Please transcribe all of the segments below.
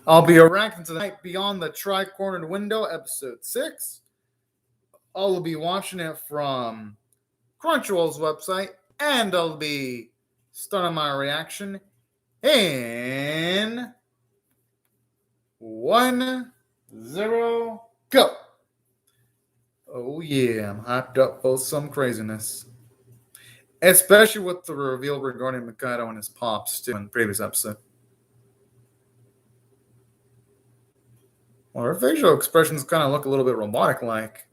I'll be ranking tonight Beyond the Tricornered Window, episode 6. I'll be watching it from Crunchyroll's website, and I'll be starting my reaction in 1, 0, go. Oh yeah, I'm hyped up for some craziness. Especially with the reveal regarding Mikado and his pops too in the previous episode. Well, her facial expressions kind of look a little bit robotic-like.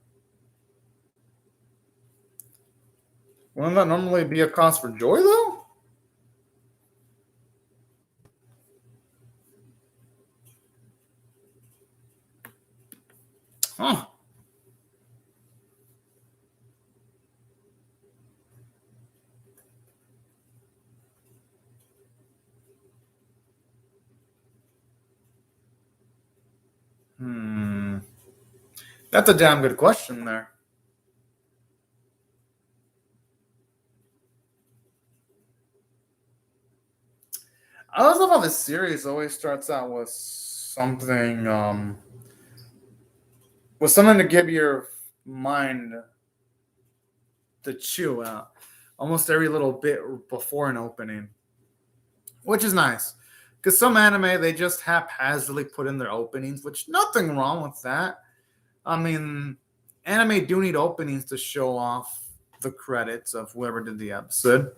Wouldn't that normally be a cause for joy, though? Huh. That's a damn good question there. I always love how this series always starts out with something, to give your mind to chew out. Almost every little bit before an opening, which is nice. Because some anime, they just haphazardly put in their openings, which nothing wrong with that. I mean, anime do need openings to show off the credits of whoever did the episode,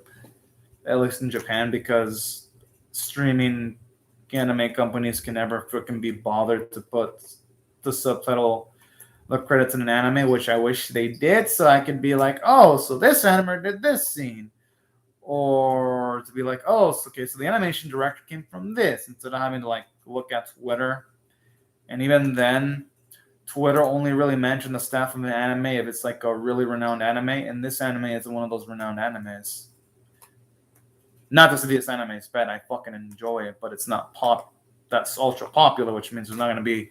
at least in Japan, because streaming anime companies can never freaking be bothered to put the subtitle, the credits in an anime, which I wish they did, so I could be like, oh, so this anime did this scene. Or to be like, oh, okay, so the animation director came from this, instead of having to like look at Twitter. And even then, Twitter only really mentioned the staff of the anime if it's like a really renowned anime, and this anime isn't one of those renowned animes. Not to say this anime is bad, I fucking enjoy it, but it's not that's ultra popular, which means there's not going to be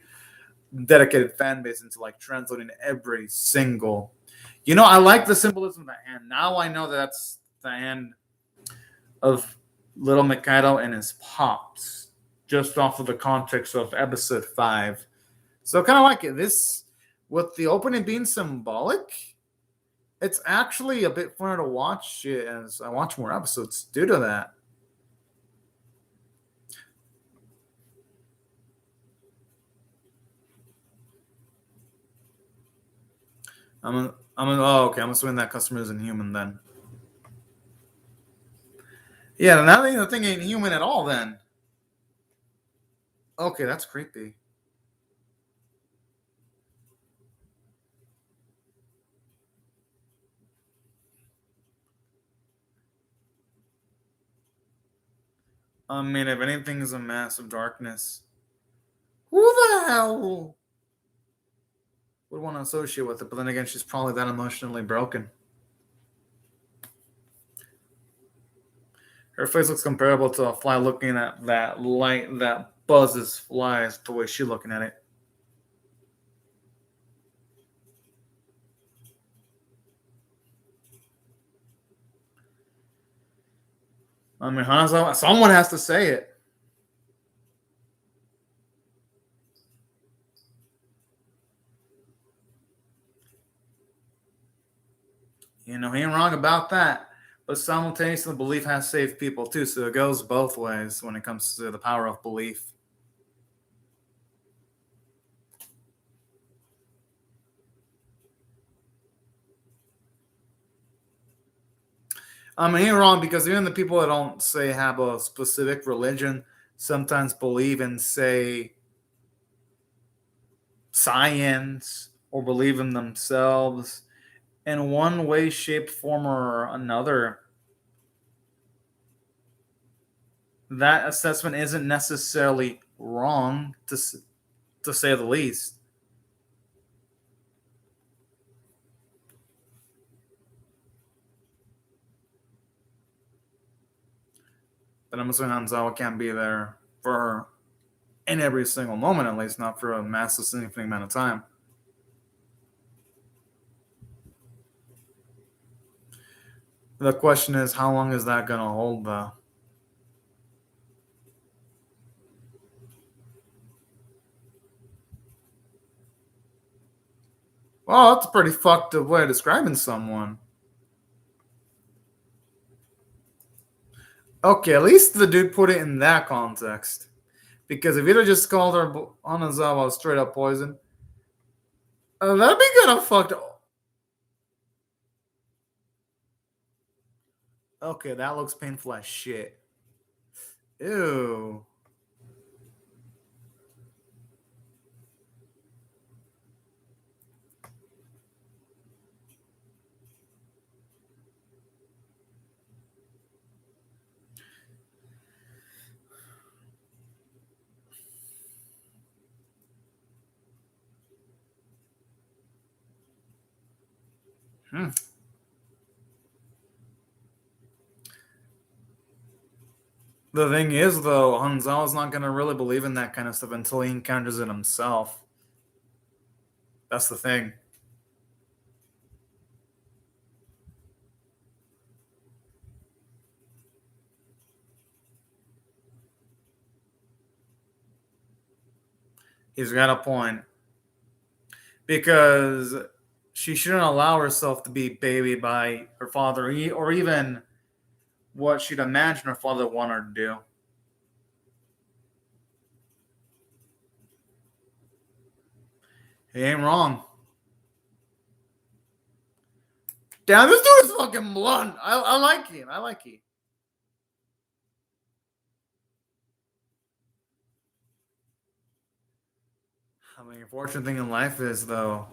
dedicated fan base into like translating every single. I like the symbolism of the hand. Now I know that's the hand of little Mikado and his pops, just off of the context of episode 5. So kind of like it. This, with the opening being symbolic, it's actually a bit funner to watch it as I watch more episodes due to that. I'm assuming that customer isn't human then. Yeah, now the thing ain't human at all then. Okay, that's creepy. I mean, if anything is a mass of darkness, who the hell would want to associate with it? But then again, she's probably that emotionally broken. Her face looks comparable to a fly looking at that light that buzzes flies the way she's looking at it. I mean, someone has to say it. He ain't wrong about that. But simultaneously, belief has saved people too, so it goes both ways when it comes to the power of belief. I mean, he ain't wrong, because even the people that don't say have a specific religion sometimes believe in, say, science, or believe in themselves in one way, shape, form, or another. That assessment isn't necessarily wrong, to say the least. But I'm assuming Hanzawa can't be there for her in every single moment, at least not for a massive significant amount of time. The question is, how long is that going to hold, though? Well, that's a pretty fucked up way of describing someone. Okay, at least the dude put it in that context. Because if he'd have just called her Anazawa straight up poison, that'd be kind of fucked up. Okay, that looks painful as shit. Ew. Hmm. The thing is, though, Hanzawa's not going to really believe in that kind of stuff until he encounters it himself. That's the thing. He's got a point. Because she shouldn't allow herself to be babied by her father or even what she'd imagine her father wanted her to do. He ain't wrong. Damn, this dude is fucking blunt. I like him. I like him. I mean, the unfortunate thing in life is, though,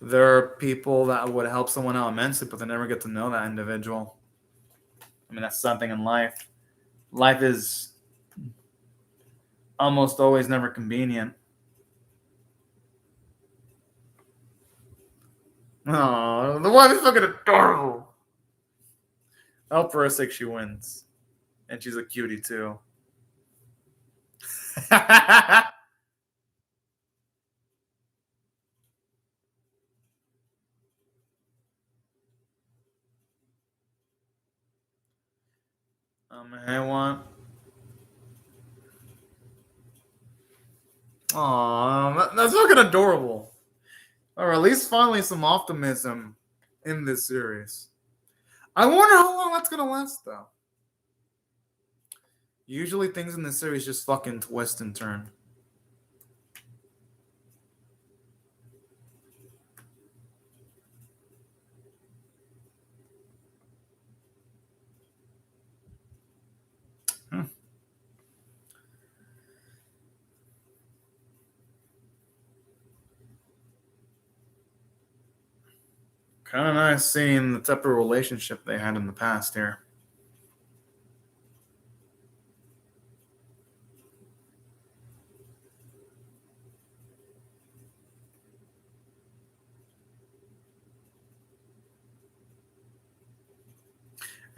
there are people that would help someone out immensely, but they never get to know that individual. I mean, that's something in life. Life is almost always never convenient. Oh, the wife is fucking adorable. Oh, for her sake, she wins. And she's a cutie, too. I want. Aw, that's fucking adorable. Or at least finally some optimism in this series. I wonder how long that's gonna last, though. Usually things in this series just fucking twist and turn. Kind of nice seeing the type of relationship they had in the past here.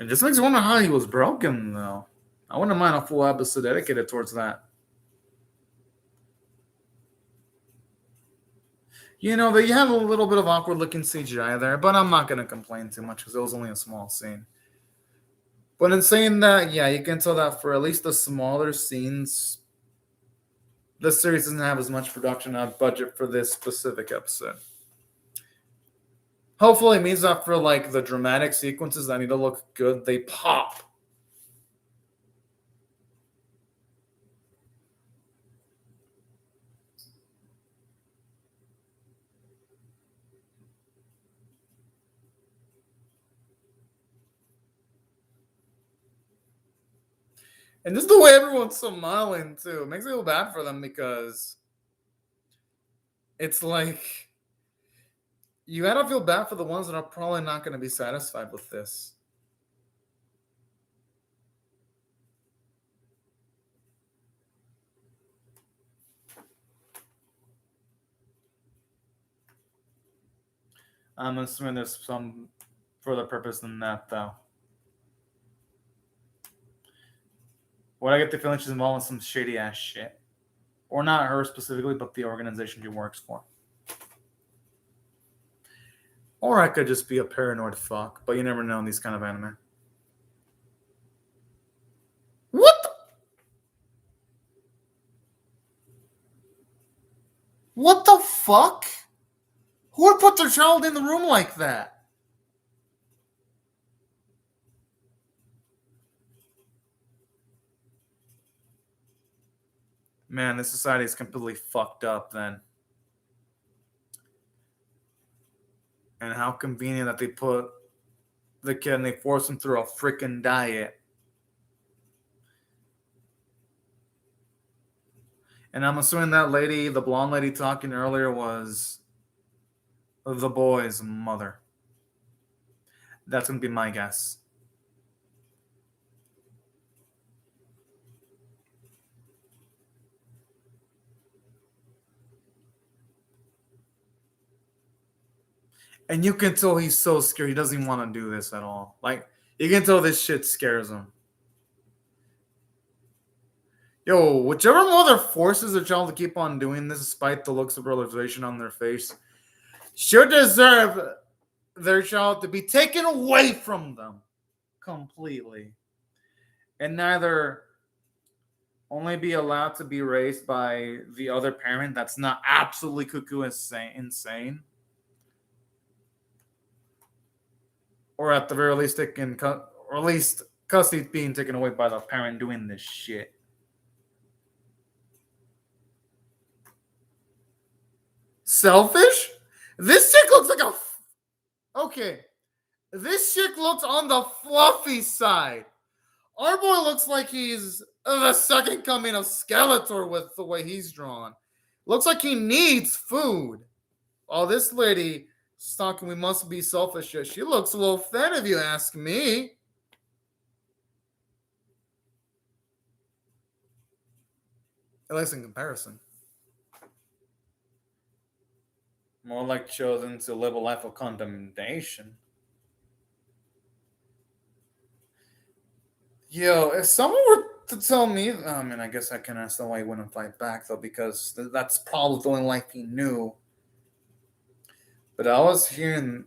It just makes me wonder how he was broken, though. I wouldn't mind a full episode dedicated towards that. You know, they had a little bit of awkward looking CGI there, but I'm not going to complain too much because it was only a small scene. But in saying that, yeah, you can tell that for at least the smaller scenes, this series doesn't have as much production budget for this specific episode. Hopefully, it means that for like the dramatic sequences that need to look good, they pop. And just the way everyone's smiling too, it makes me feel bad for them because it's like you gotta feel bad for the ones that are probably not going to be satisfied with this. I'm assuming there's some further purpose than that, though. What I get the feeling she's involved in some shady ass shit. Or not her specifically, but the organization she works for. Or I could just be a paranoid fuck, but you never know in these kind of anime. What the? What the fuck? Who would put their child in the room like that? Man, this society is completely fucked up then. And how convenient that they put the kid and they force him through a freaking diet. And I'm assuming that lady, the blonde lady talking earlier, was the boy's mother. That's going to be my guess. And you can tell he's so scared. He doesn't even want to do this at all. Like, you can tell this shit scares him. Yo, whichever mother forces their child to keep on doing this despite the looks of realization on their face should deserve their child to be taken away from them completely. And neither only be allowed to be raised by the other parent that's not absolutely cuckoo insane. Or at the very least, or at least custody being taken away by the parent doing this shit. Selfish? This chick looks like a... Okay. This chick looks on the fluffy side. Our boy looks like he's the second coming of Skeletor with the way he's drawn. Looks like he needs food. Oh, this lady is talking, we must be selfish. She looks a little thin if you ask me. At least in comparison. More like chosen to live a life of condemnation. Yo, if someone were to tell me, I mean, I guess I can understand why he wouldn't fight back, though, because that's probably the only life he knew. But I was hearing...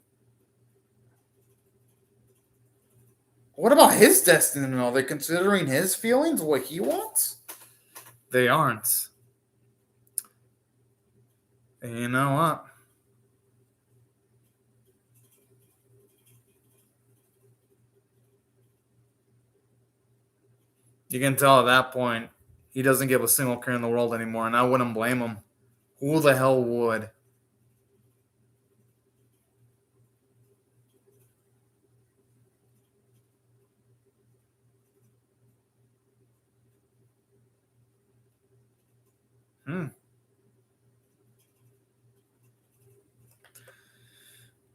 What about his destiny? Are they considering his feelings, what he wants? They aren't. And you know what? You can tell at that point, he doesn't give a single care in the world anymore, and I wouldn't blame him. Who the hell would?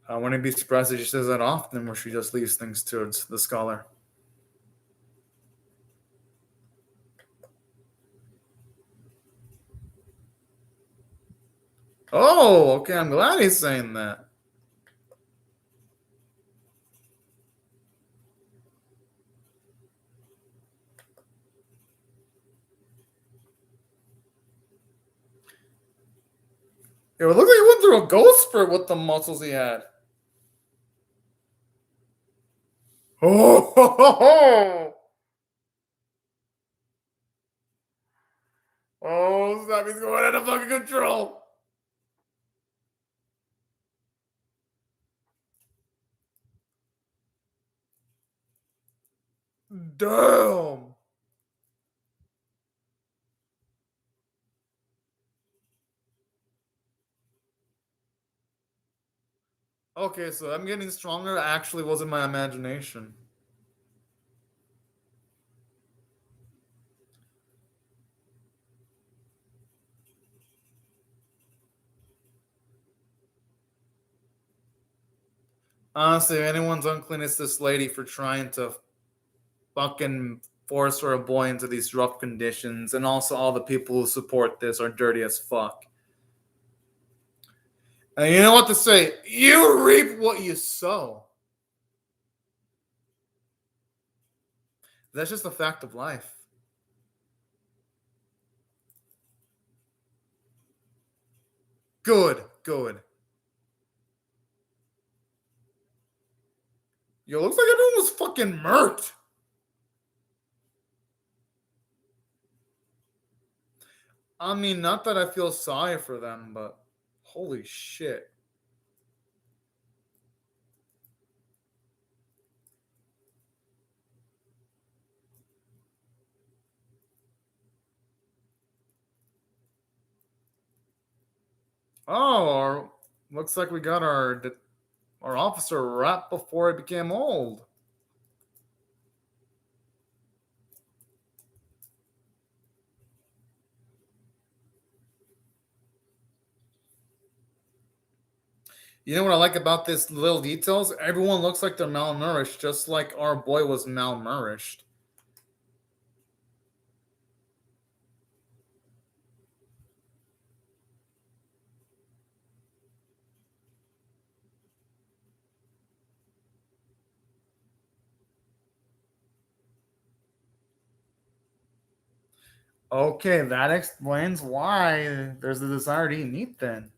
I wouldn't be surprised if she says that often, where she just leaves things towards the scholar. Oh, okay. I'm glad he's saying that. It looked like he went through a ghost spurt with the muscles he had. Oh, ho, ho, ho. Oh, snap, he's going out of fucking control. Damn. Okay, so I'm getting stronger. Actually, wasn't my imagination. Honestly, if anyone's unclean, it's this lady for trying to fucking force her boy into these rough conditions, and also all the people who support this are dirty as fuck. And you know what to say? You reap what you sow. That's just a fact of life. Good, good. Yo, looks like everyone was fucking murked. I mean, not that I feel sorry for them, but holy shit. Oh, looks like we got our officer right before he became old. You know what I like about this little details? Everyone looks like they're malnourished, just like our boy was malnourished. Okay, that explains why there's a desire to eat meat then.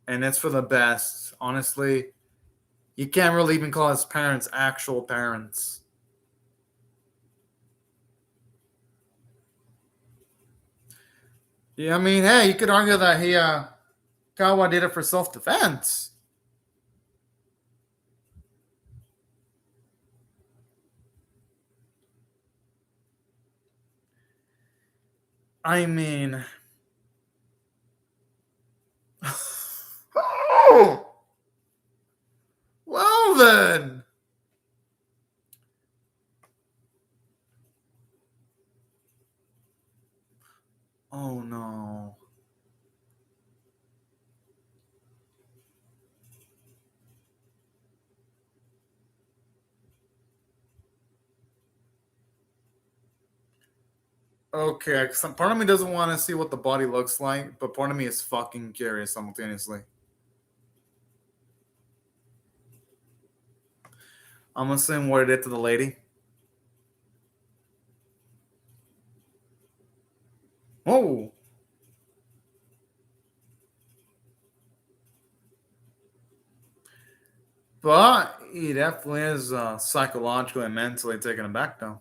And it's for the best. Honestly, you can't really even call his parents actual parents. Yeah, I mean, hey, you could argue that Kawa did it for self-defense. I mean, oh, well then. Oh no. Okay, some part of me doesn't want to see what the body looks like, but part of me is fucking curious simultaneously. I'm assuming what it did to the lady. Oh, but he definitely is psychologically and mentally taken aback, though.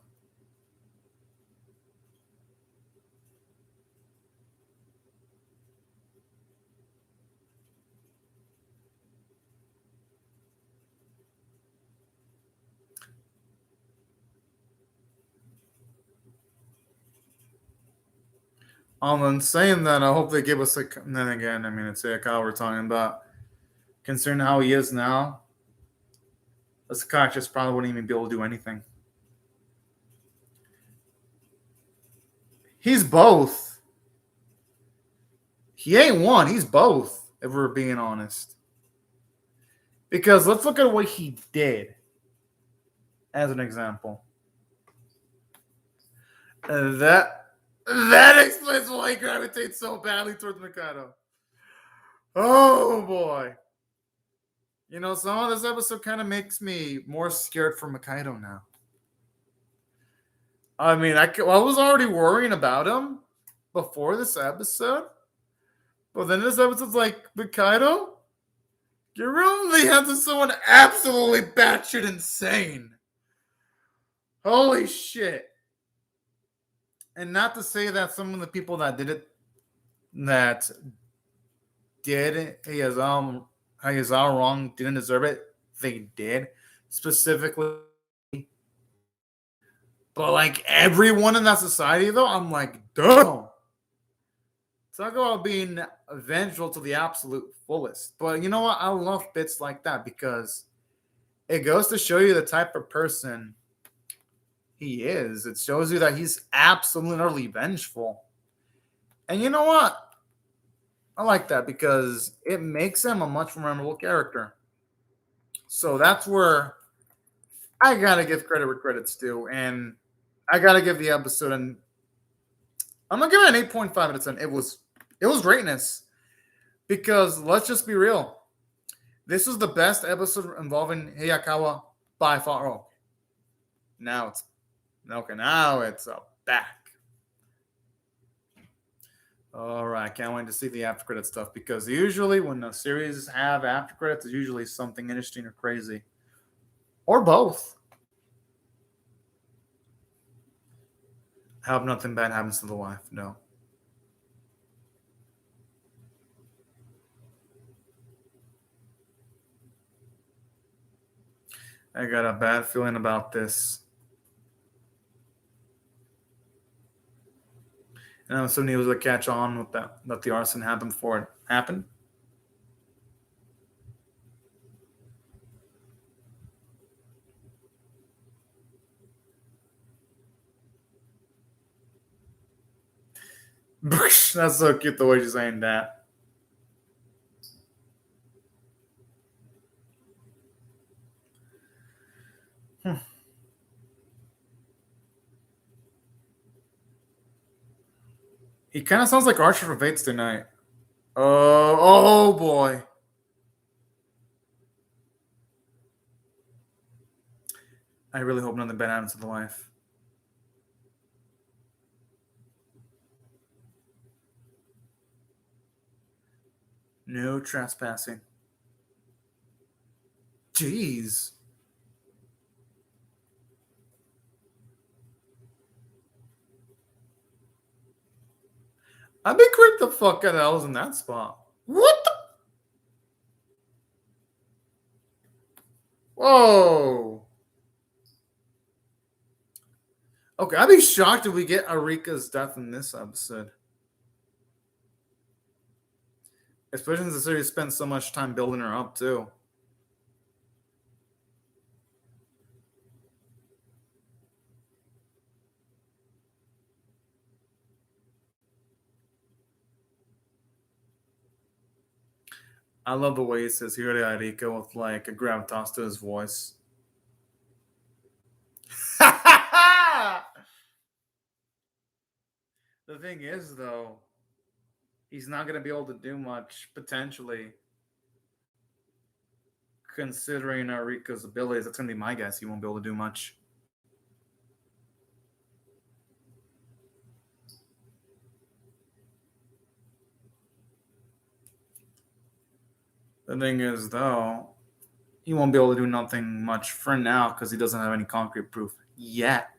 In saying that, I hope they give us a. Then again, I mean, it's Sayakawa we're talking about. Considering how he is now, a psychiatrist probably wouldn't even be able to do anything. He's both. He ain't one. He's both. If we're being honest, because let's look at what he did as an example. That explains why he gravitates so badly towards Mikado. Oh boy. You know, some of this episode kind of makes me more scared for Mikado now. I mean, I was already worrying about him before this episode, but then this episode's like, Mikado, you're really into someone absolutely batshit insane. Holy shit. And not to say that some of the people that did it, that did Hayazawa wrong, didn't deserve it, they did. Specifically, but like everyone in that society, though, I'm like, damn. Talk about being vengeful to the absolute fullest. But you know what? I love bits like that because it goes to show you the type of person he is. It shows you that he's absolutely vengeful. And you know what? I like that because it makes him a much more memorable character. So that's where I gotta give credit where credit's due, and I gotta give the episode an. I'm gonna give it an 8.5 out of 10. It was greatness because let's just be real. This was the best episode involving Hayakawa by far. Oh, now it's okay. Now it's back. All right, can't wait to see the after credit stuff because usually when the series have after credits, it's usually something interesting or crazy, or both. I hope nothing bad happens to the wife. No. I got a bad feeling about this. And I'm assuming he was a catch on with that the arson happened before it happened. That's so cute the way she's saying that. He kind of sounds like Archer from Fates tonight. Oh boy. I really hope nothing bad happens to the wife. No trespassing. Jeez. I'd be creeped the fuck out of I was in that spot. What the? Whoa. Okay, I'd be shocked if we get Arika's death in this episode. Especially since the series spent so much time building her up, too. I love the way he says Hiro de Arika with like a gravitas to his voice. The thing is, though, he's not going to be able to do much, potentially, considering Arika's abilities. That's going to be my guess. He won't be able to do much. The thing is, though, he won't be able to do nothing much for now because he doesn't have any concrete proof yet.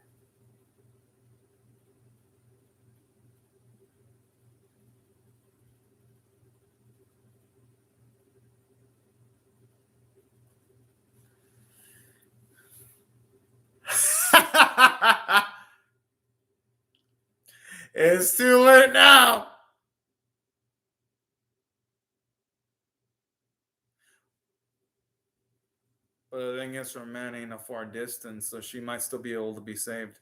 It's too late now. But the thing is, from Man ain't a far distance, so she might still be able to be saved.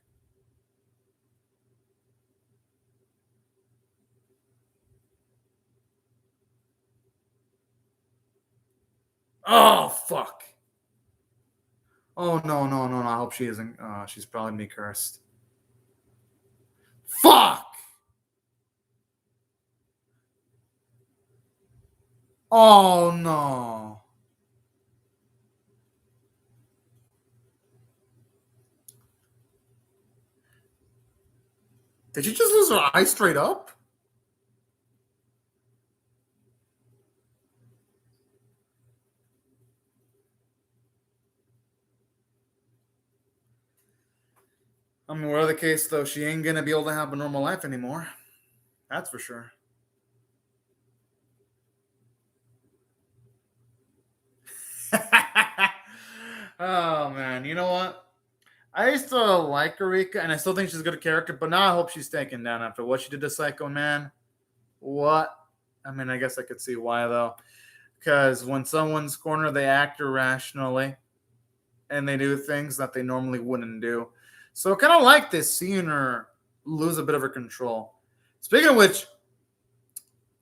Oh, fuck. Oh, no. I hope she isn't. She's probably me cursed. Fuck! Oh, no. Did she just lose her eye straight up? I mean, whatever the case, though, she ain't gonna be able to have a normal life anymore. That's for sure. Oh, man. You know what? I used to like Erika, and I still think she's a good character, but now I hope she's taken down after what she did to Psycho Man. What? I mean, I guess I could see why, though. Because when someone's cornered, they act irrationally, and they do things that they normally wouldn't do. So kind of like this, seeing her lose a bit of her control. Speaking of which,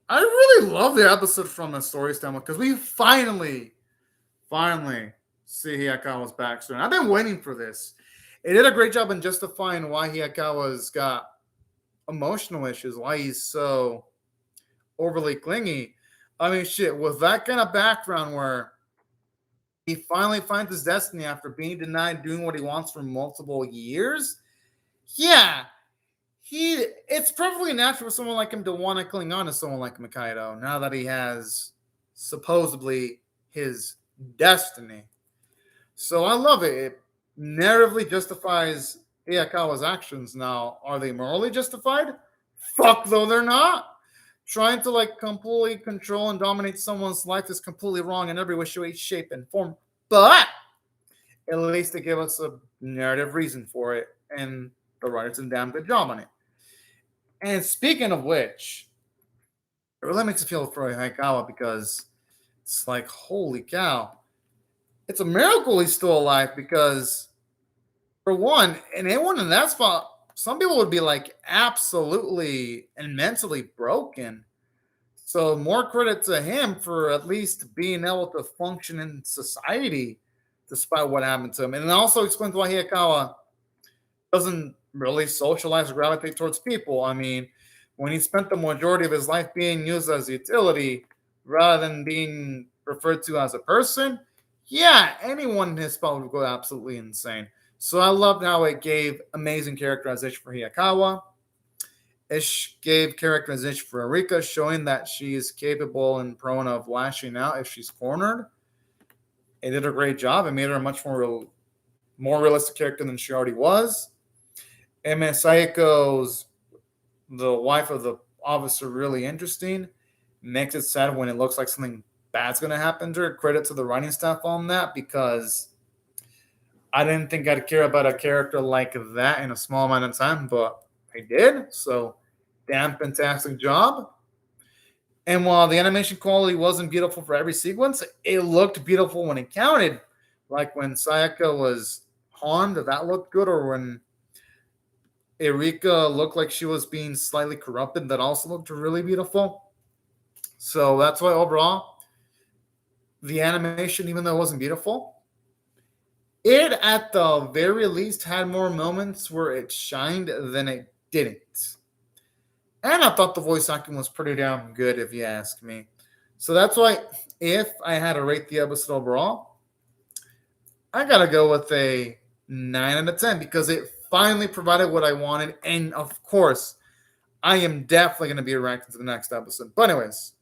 I really love the episode from a story standpoint because we finally see Hayakawa's backstory. I've been waiting for this. It did a great job in justifying why Hayakawa's got emotional issues, why he's so overly clingy. I mean, shit, with that kind of background where he finally finds his destiny after being denied doing what he wants for multiple years, yeah, it's perfectly natural for someone like him to want to cling on to someone like Mikado now that he has supposedly his destiny. So I love it. It narratively justifies Iyakawa's actions. Now, are they morally justified? Fuck though, they're not. Trying to like completely control and dominate someone's life is completely wrong in every way, shape, and form. But at least they give us a narrative reason for it, and the writers did a damn good job on it. And speaking of which, it really makes me feel for Hayakawa because it's like, holy cow. It's a miracle he's still alive because, for one, and anyone in that spot, some people would be like absolutely and mentally broken. So more credit to him for at least being able to function in society despite what happened to him. And it also explains why Hayakawa doesn't really socialize or gravitate towards people. I mean, when he spent the majority of his life being used as a utility rather than being referred to as a person, yeah, anyone in his spot would go absolutely insane. So I loved how it gave amazing characterization for Hayakawa. It gave characterization for Erika, showing that she is capable and prone of lashing out if she's cornered. It did a great job. It made her a much more realistic character than she already was. And Sayako's the wife of the officer really interesting. Makes it sad when it looks like something bad's going to happen to her. Credit to the writing staff on that because I didn't think I'd care about a character like that in a small amount of time, but I did. So, damn fantastic job. And while the animation quality wasn't beautiful for every sequence, it looked beautiful when it counted. Like when Sayaka was harmed, that looked good, or when Erika looked like she was being slightly corrupted, that also looked really beautiful. So that's why overall, the animation, even though it wasn't beautiful, it at the very least had more moments where it shined than it didn't. And I thought the voice acting was pretty damn good, if you ask me. So that's why, if I had to rate the episode overall, I gotta go with a 9 out of 10 because it finally provided what I wanted. And of course, I am definitely going to be reacting to the next episode. But anyways,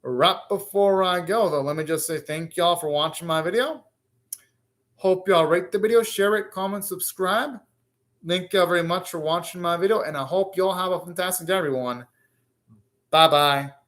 right before I go, though, let me just say thank y'all for watching my video. Hope y'all rate the video, share it, comment, subscribe. Thank y'all very much for watching my video, and I hope y'all have a fantastic day, everyone. Bye-bye.